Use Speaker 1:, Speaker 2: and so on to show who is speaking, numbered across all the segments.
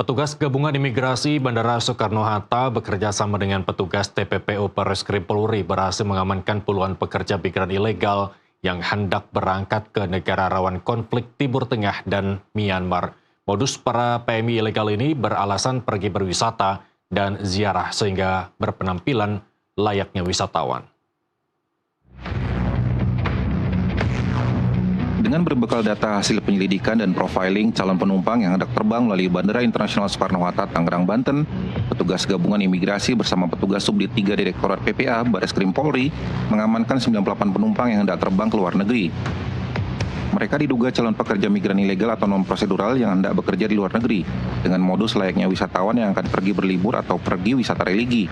Speaker 1: Petugas gabungan imigrasi Bandara Soekarno-Hatta bekerja sama dengan petugas TPPU Barreskrim Polri berhasil mengamankan puluhan pekerja migran ilegal yang hendak berangkat ke negara rawan konflik Timur Tengah dan Myanmar. Modus para PMI ilegal ini beralasan pergi berwisata dan ziarah sehingga berpenampilan layaknya wisatawan.
Speaker 2: Dengan berbekal data hasil penyelidikan dan profiling calon penumpang yang hendak terbang melalui Bandara Internasional Soekarno-Hatta, Tangerang, Banten, petugas gabungan imigrasi bersama petugas Subdit 3 Direktorat PPA Barreskrim Polri mengamankan 98 penumpang yang hendak terbang ke luar negeri. Mereka diduga calon pekerja migran ilegal atau non-prosedural yang hendak bekerja di luar negeri, dengan modus layaknya wisatawan yang akan pergi berlibur atau pergi wisata religi.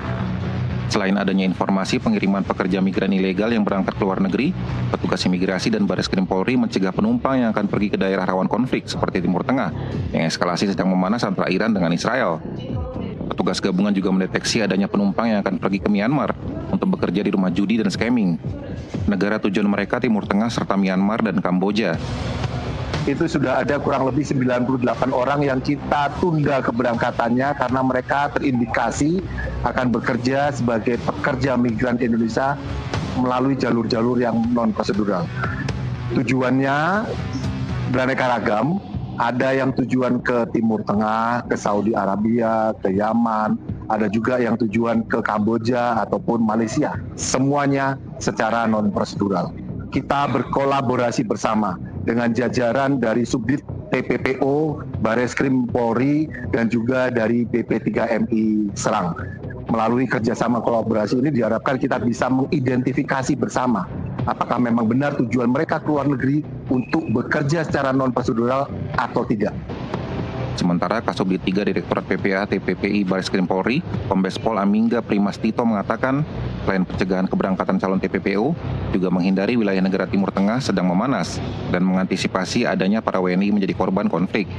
Speaker 2: Selain adanya informasi pengiriman pekerja migran ilegal yang berangkat ke luar negeri, petugas imigrasi dan Barreskrim Polri mencegah penumpang yang akan pergi ke daerah rawan konflik seperti Timur Tengah, yang eskalasi sedang memanas antara Iran dengan Israel. Petugas gabungan juga mendeteksi adanya penumpang yang akan pergi ke Myanmar untuk bekerja di rumah judi dan scamming. Negara tujuan mereka Timur Tengah serta Myanmar dan Kamboja.
Speaker 3: Itu sudah ada kurang lebih 98 orang yang kita tunda keberangkatannya karena mereka terindikasi akan bekerja sebagai pekerja migran Indonesia melalui jalur-jalur yang non-prosedural. Tujuannya beraneka ragam, ada yang tujuan ke Timur Tengah, ke Saudi Arabia, ke Yaman, ada juga yang tujuan ke Kamboja ataupun Malaysia. Semuanya secara non-prosedural. Kita berkolaborasi bersama dengan jajaran dari Subdit TPPO, Barreskrim Polri, dan juga dari BP3MI Serang. Melalui kerjasama kolaborasi ini diharapkan kita bisa mengidentifikasi bersama apakah memang benar tujuan mereka ke luar negeri untuk bekerja secara non-prosedural atau tidak.
Speaker 2: Sementara Kasubdit 3 Direktorat PPA TPPI Barreskrim Polri, Kombes Pol Amingga Primastito mengatakan, selain pencegahan keberangkatan calon TPPU, juga menghindari wilayah negara Timur Tengah sedang memanas dan mengantisipasi adanya para WNI menjadi korban konflik.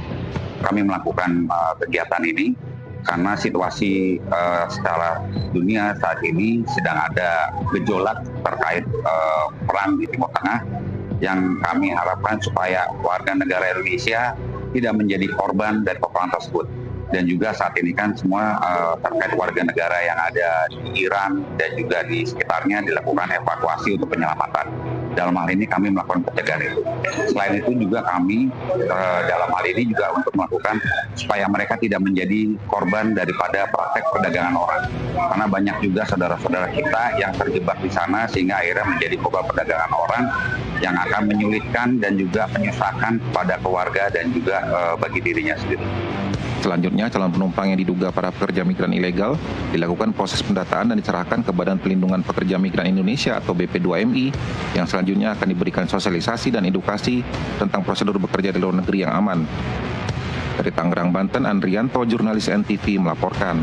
Speaker 4: Kami melakukan kegiatan ini karena situasi secara dunia saat ini sedang ada gejolak terkait perang di Timur Tengah yang kami harapkan supaya warga negara Indonesia tidak menjadi korban dari peperangan tersebut. Dan juga saat ini kan semua terkait warga negara yang ada di Iran dan juga di sekitarnya dilakukan evakuasi untuk penyelamatan. Dalam hal ini kami melakukan pencegahan itu. Selain itu juga kami dalam hal ini juga untuk melakukan supaya mereka tidak menjadi korban daripada praktek perdagangan orang. Karena banyak juga saudara-saudara kita yang terjebak di sana sehingga akhirnya menjadi korban perdagangan orang yang akan menyulitkan dan juga menyusahkan pada keluarga dan juga bagi dirinya sendiri.
Speaker 2: Selanjutnya, calon penumpang yang diduga para pekerja migran ilegal dilakukan proses pendataan dan diserahkan ke Badan Pelindungan Pekerja Migran Indonesia atau BP2MI yang selanjutnya akan diberikan sosialisasi dan edukasi tentang prosedur bekerja di luar negeri yang aman. Dari Tangerang, Banten, Andrianto, jurnalis NTV melaporkan.